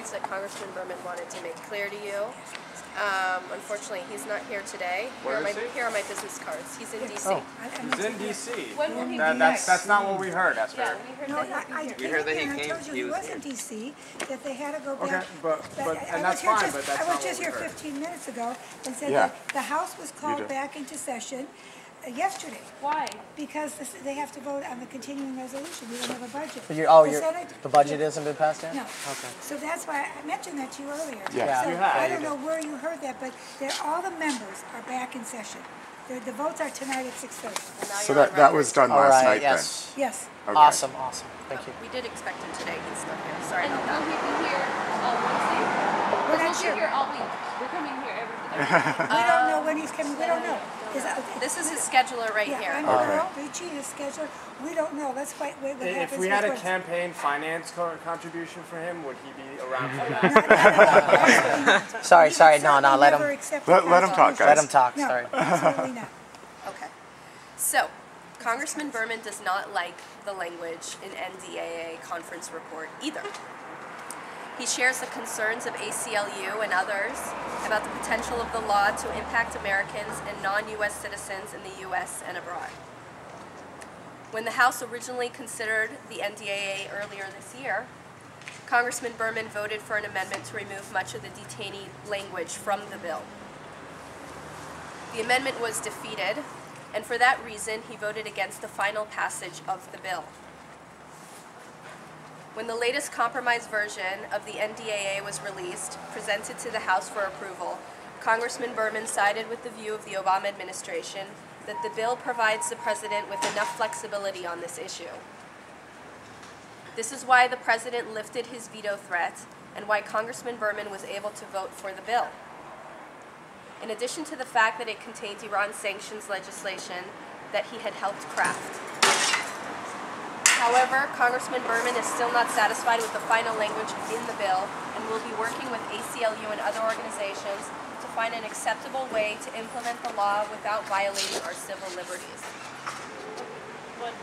points that Congressman Berman wanted to make clear to you. Unfortunately, he's not here today. Here are my business cards. He's in D.C. Oh. He's in D.C. When will he be back? That's not what we heard, Esther. Yeah, we heard We heard that he came. I told you he was in D.C. That they had to go back. Okay, but and that's fine. But that's I not was just what here we heard. 15 minutes ago and said that the House was called back into session yesterday. Why? Because they have to vote on the continuing resolution. We don't have a budget. The budget hasn't been passed yet? No. Okay. So that's why I mentioned that to you earlier. Yeah. So You have. I don't know where you heard that, but all the members are back in session. The votes are tonight at 6:30. So that was done last night yes. then? Yes. Okay. Awesome. Thank you. We did expect him today. He's not here. Sorry about Will that. he be here Wednesday? We're not We'll sure. be here all week. We're coming here every We don't know when he's coming. We don't know. This is his scheduler right Yeah, here. I'm Earl, Richie, his scheduler. We don't know. Let's wait what happens. If we had a campaign finance contribution for him, would he be around for that? Sorry. No, let him. Let him talk, guys. Let him talk. No, Sorry. absolutely not. Okay. So, Congressman Berman does not like the language in NDAA conference report either. He shares the concerns of ACLU and others about the potential of the law to impact Americans and non-U.S. citizens in the U.S. and abroad. When the House originally considered the NDAA earlier this year, Congressman Berman voted for an amendment to remove much of the detainee language from the bill. The amendment was defeated, and for that reason, he voted against the final passage of the bill. When the latest compromise version of the NDAA was released, presented to the House for approval, Congressman Berman sided with the view of the Obama administration that the bill provides the president with enough flexibility on this issue. This is why the president lifted his veto threat and why Congressman Berman was able to vote for the bill. In addition to the fact that it contained Iran sanctions legislation that he had helped craft. However, Congressman Berman is still not satisfied with the final language in the bill and will be working with ACLU and other organizations to find an acceptable way to implement the law without violating our civil liberties. But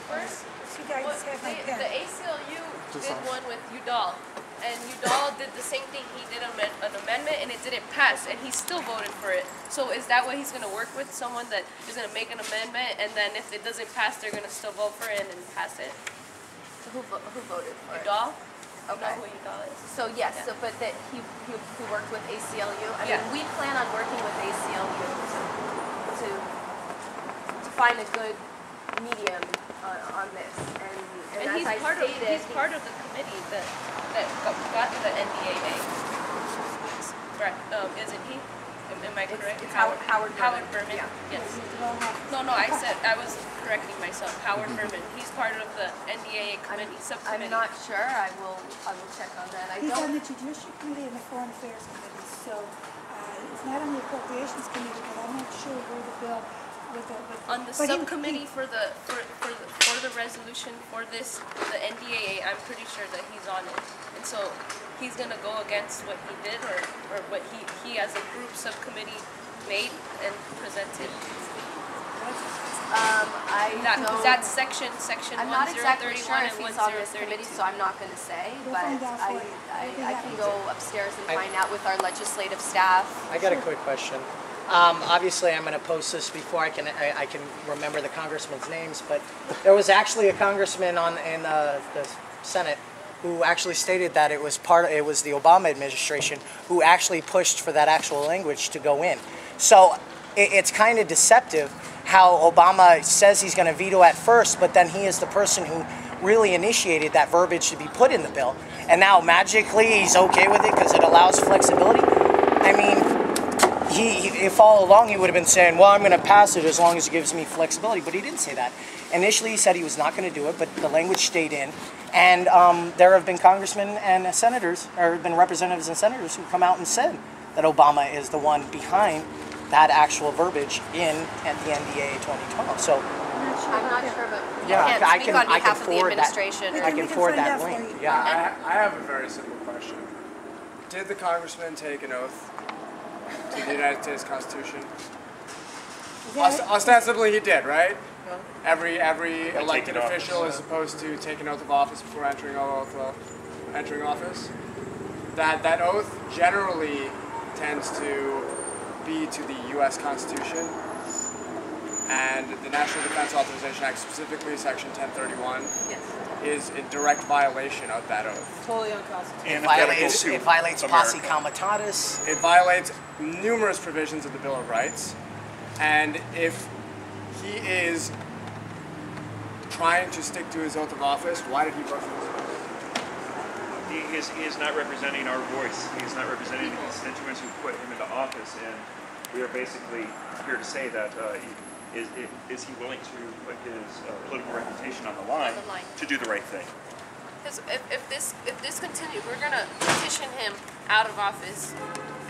first, You guys have my pen. the ACLU did one with Udall, and Udall did the same thing. He did an amendment, and it didn't pass, and he still voted for it. So is that what he's going to work with? Someone that is going to make an amendment, and then if it doesn't pass, they're going to still vote for it and pass it? Who voted for it? Udall? Okay. You know who Udall is? So yes, but that he worked with ACLU. I mean, we plan on working with ACLU to find a good medium on this. And as he's I stated, he's part of the committee that got the NDAA. Right? Isn't he? Am I correct? It's Howard Berman. Yeah. Yes. No, I was correcting myself. Howard Berman. He's part of the NDAA committee subcommittee. I'm not sure. I will check on that. He's on the Judiciary Committee and the Foreign Affairs Committee, so it's not on the Appropriations Committee, but I'm not sure where the bill on the subcommittee for the resolution for this, the NDAA, I'm pretty sure that he's on it, and so he's gonna go against what he did or what he as a group subcommittee made and presented. That's section I'm not 1031 exactly sure and if he's on this 1032. committee, so I'm not going to say, We'll but find out for you. I can go upstairs and find out with our legislative staff. I got a quick question. Obviously, I'm going to post this before I can remember the congressman's names, but there was actually a congressman in the Senate who actually stated that it was the Obama administration who actually pushed for that actual language to go in. So it's kind of deceptive how Obama says he's going to veto at first, but then he is the person who really initiated that verbiage to be put in the bill, and now magically he's okay with it because it allows flexibility. I mean, if all along he would have been saying, well, I'm going to pass it as long as it gives me flexibility, but he didn't say that. Initially he said he was not going to do it, but the language stayed in, and there have been congressmen and senators, or been representatives and senators who come out and said that Obama is the one behind that actual verbiage in the NDAA 2012. So I'm not sure, but yeah, I can speak on behalf of the administration. I can forward that link. Yeah, I have a very simple question. Did the congressman take an oath to the United States Constitution? Ostensibly he did, right? Every elected official is supposed to take an oath of office before entering office. that oath generally tends to be to the U.S. Constitution, and the National Defense Authorization Act, specifically Section 1031, is in direct violation of that oath. Totally unconstitutional. It violates posse comitatus. It violates numerous provisions of the Bill of Rights, and if he is trying to stick to his oath of office, why did he vote for this? He is not representing our voice. He is not representing the constituents who put him into office, and we are basically here to say that is he willing to put his political reputation on the line to do the right thing? Because if this continues, we're gonna petition him out of office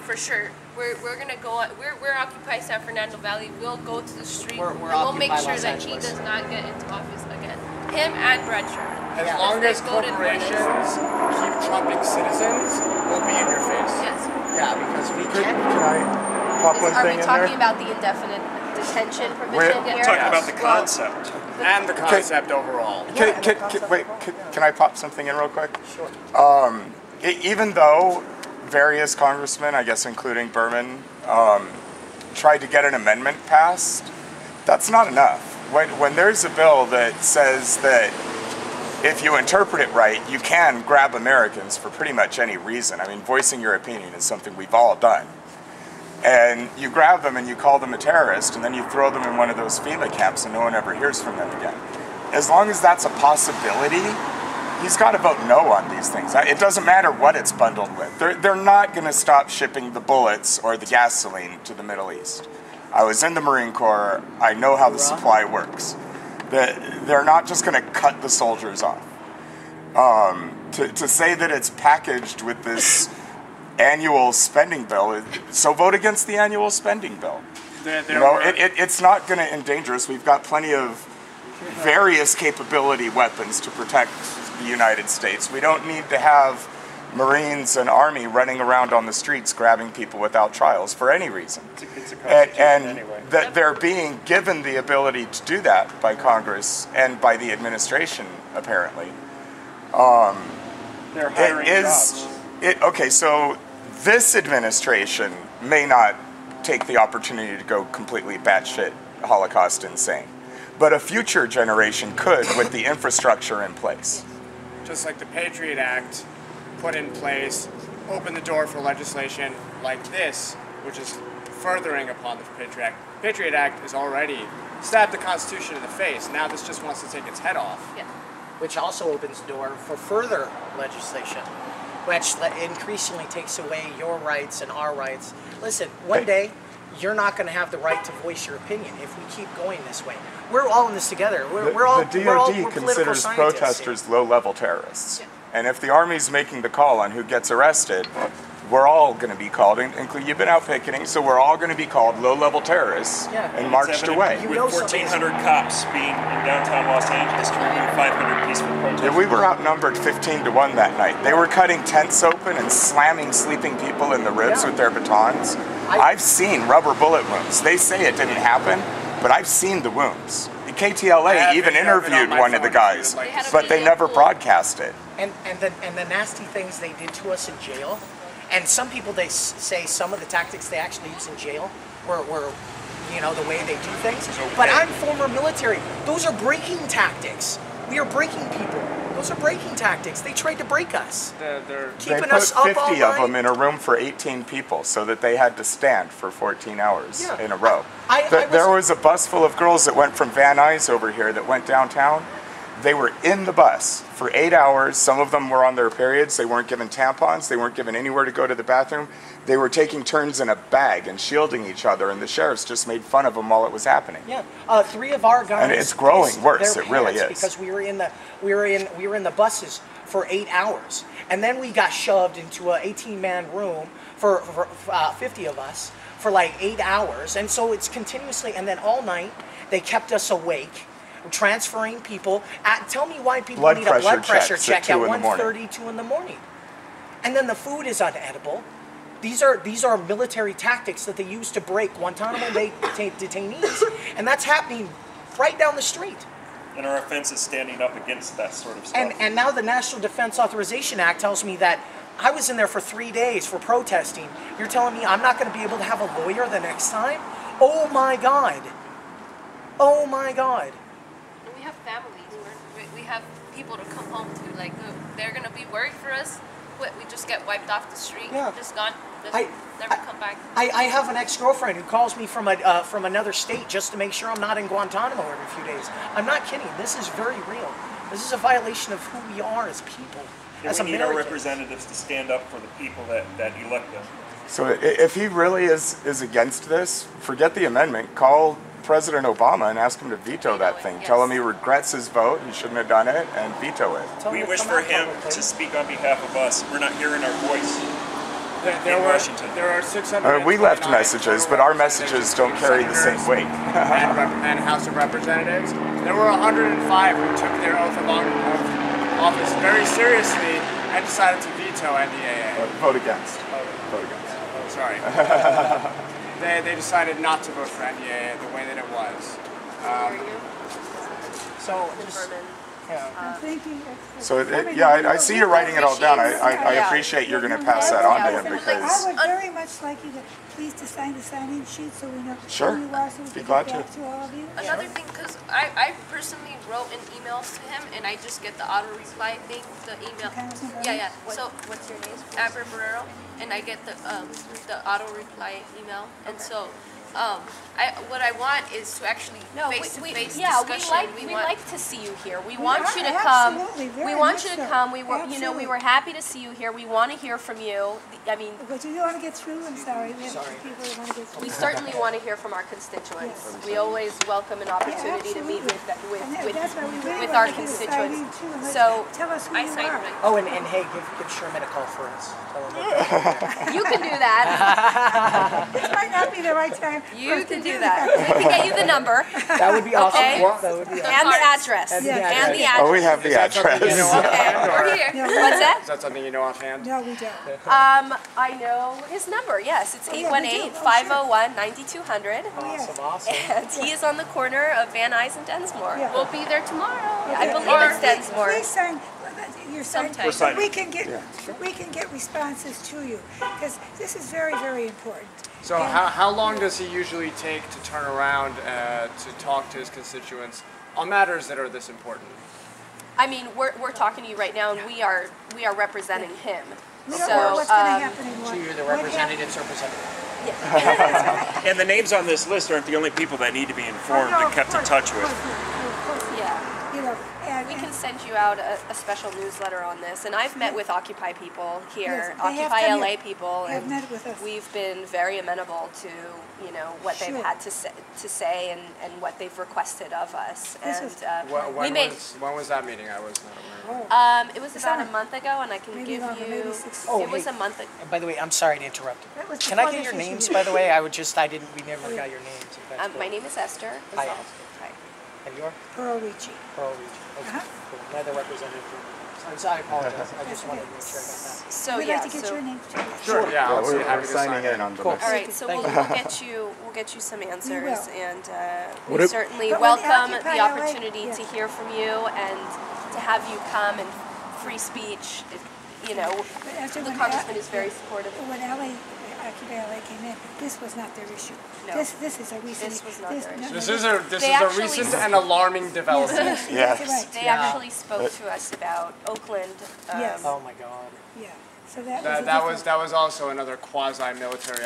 for sure. We're gonna go. We're Occupy San Fernando Valley. We'll go to the street and we'll make sure that he does not get into office again. Him and Brad Sherman. As long as corporations keep trumping citizens, we'll be in your face. Yes. Yeah, because we Can can't. I pop one Are thing we in talking there? about the indefinite detention provision here? We're talking about the Well, concept. And the concept overall. Can I pop something in real quick? Sure. Even though various congressmen, I guess including Berman, tried to get an amendment passed, that's not enough. When there's a bill that says that if you interpret it right, you can grab Americans for pretty much any reason. I mean, voicing your opinion is something we've all done. And you grab them and you call them a terrorist, and then you throw them in one of those FEMA camps and no one ever hears from them again. As long as that's a possibility, he's got to vote no on these things. It doesn't matter what it's bundled with. They're not going to stop shipping the bullets or the gasoline to the Middle East. I was in the Marine Corps. I know how the supply works. They're not just going to cut the soldiers off. To say that it's packaged with this annual spending bill, so vote against the annual spending bill. It's not going to endanger us. We've got plenty of various capability weapons to protect the United States. We don't need to have Marines and Army running around on the streets grabbing people without trials for any reason. It's a constitution anyway. That they're being given the ability to do that by Congress and by the administration, apparently. They're hiring jobs. Okay, so this administration may not take the opportunity to go completely batshit Holocaust insane, but a future generation could with the infrastructure in place. Just like the Patriot Act put in place, open the door for legislation like this, which is furthering upon the Patriot Act. The Patriot Act has already stabbed the Constitution in the face. Now this just wants to take its head off. Yeah. Which also opens the door for further legislation, which increasingly takes away your rights and our rights. Listen, one day, you're not going to have the right to voice your opinion if we keep going this way. We're all in this together. The DOD considers protesters low-level terrorists. Yeah. And if the Army's making the call on who gets arrested, we're all going to be called, including you've been out picketing, so we're all going to be called low-level terrorists and marched away. With 1,400 cops being in downtown Los Angeles to remove 500 peaceful protesters. Yeah, we were outnumbered 15-1 that night. They were cutting tents open and slamming sleeping people in the ribs with their batons. I've seen rubber bullet wounds. They say it didn't happen, but I've seen the wounds. KTLA even interviewed one of the guys, but they never broadcast it. And the nasty things they did to us in jail, and some people they say some of the tactics they actually use in jail were the way they do things. But I'm former military. Those are breaking tactics. We are breaking people. Those are breaking tactics. They tried to break us. They're Keeping They put us up 50 all of night. them in a room for 18 people so that they had to stand for 14 hours Yeah. in a row. There was a bus full of girls that went from Van Nuys over here that went downtown. They were in the bus for 8 hours. Some of them were on their periods. They weren't given tampons. They weren't given anywhere to go to the bathroom. They were taking turns in a bag and shielding each other, and the sheriffs just made fun of them while it was happening. Yeah, 3 of our guys. And it's growing worse. their It really parents is. Because we were in the buses for 8 hours, and then we got shoved into an 18-man room for 50 of us for like 8 hours, and so it's continuously. And then all night they kept us awake, transferring people. Tell me why people need a blood pressure check at 1:30, 2 in the morning, and then the food is unedible. These are military tactics that they use to break Guantanamo Bay detainees, and that's happening right down the street. And our offense is standing up against that sort of stuff. And now the National Defense Authorization Act tells me that I was in there for 3 days for protesting. You're telling me I'm not going to be able to have a lawyer the next time? Oh my God. Oh my God. And we have families. We have people to come home to. Like, they're gonna be worried for us. What, we just get wiped off the street, Yeah. just gone, just never come back. I have an ex-girlfriend who calls me from another state just to make sure I'm not in Guantanamo every few days. I'm not kidding. This is very real. This is a violation of who we are as people, as And we need our Americans. representatives to stand up for the people that elect them. So if he really is against this, forget the amendment. Call President Obama and ask him to veto that it, thing. yes. Tell him he regrets his vote, he shouldn't have done it, and veto it. Tell We them to wish come for out him publicly. to speak on behalf of us. We're not hearing our voice. There are 600. We left messages, but our messages don't carry the same weight. and House of Representatives. There were 105 who took their oath of office very seriously and decided to veto NDAA. Vote against. Vote against. Sorry. They decided not to vote for NDAA the way that it was. So, Berman. yeah. Thank you. So I see you're writing it all down. I appreciate you're going to pass that on to him I because would very much like you to please to sign the sign-in sheet so we know Sure. who you are, so we Be can glad get back to. to all of you. Another thing, because I personally wrote in emails to him, and I just get the auto reply thing, the email. Congressman Berman? Yeah. So What's your name? Aber Barrero, and I get the auto reply email, and so what I want is to actually face-to-face discussion. We want- like to see you here. We want you to come. absolutely, very We want much you to so. come. We were, you know, we Absolutely. were happy to see you here. We want to hear from you. I mean, But you want to get through? I'm sorry. We have Sorry. people that want to get through. we certainly want to hear from our constituents. Yes. We always welcome an opportunity to meet absolutely. And that's why we really with want our to do the constituents. signing too, and So tell us who I you signed are. it. Oh, and hey, give Sherman a call for us. Tell him that. you can do that. This might not be the right time. for You us to can do that. We can get you the number That would be awesome. Okay. That would be awesome. and the address. And the Yes. And the Oh, address. we have the address. Okay. We're here. No, What's that? Is that something you know offhand? No, we don't. I know his number. Yes, it's Oh, yeah, we do. 818-501-9200. Awesome, awesome. And he is on the corner of Van Nuys and Densmore. Yeah. We'll be there tomorrow. I Okay. believe it's Densmore. Please sign your sign. Sometime. We're signing. We can get responses to you because this is very, very important. So And- how long does he usually take to turn around to talk to his constituents on matters that are this important? I mean, we're talking to you right now, and we are representing him. We don't So, know what's going to happen in So one. you're the what representative's representative. And the names on this list aren't the only people that need to be informed Oh, no, and kept in of touch course, with. of course. Yeah. You know, and We can send you out a special newsletter on this, and I've met with Occupy people here, Yes, they have Occupy come LA here. people, They have and met with us. we've been very amenable to what they've Sure. had to say and what they've requested of us. This And is- When was that meeting? I was not aware. it was It's about on a month ago, and I can maybe give longer, maybe you. 6 Oh, It was hey. a month ago. And by the way, I'm sorry to interrupt. That was Can I before get your this issue. names, by the way? We never got your names. if that's My cool. name is Esther. Hi. Hi. And your? Pearl Ricci. Pearl Region. Okay, Uh-huh. cool. Another representative. I'm sorry, I apologize. I just wanted to make sure I got So We'd yeah, like to get so your name too. Sure. Yeah, I'll be We're happy to signing sign in on the Cool. list. all right, so Thank we'll you. get you some answers, will. and What we if- certainly But when welcome Occupy the LA opportunity yeah. to hear from you and to have you come and free speech. But after The when congressman is very supportive. When Occupy LA came in, this was not their issue. No. This is a recent. This was not their issue. This is a They actually recent s- and alarming development. Yes. Right. They Yeah. actually spoke to us about Oakland. Yes. Oh my God. Yeah. So that was a That different- was also another quasi-military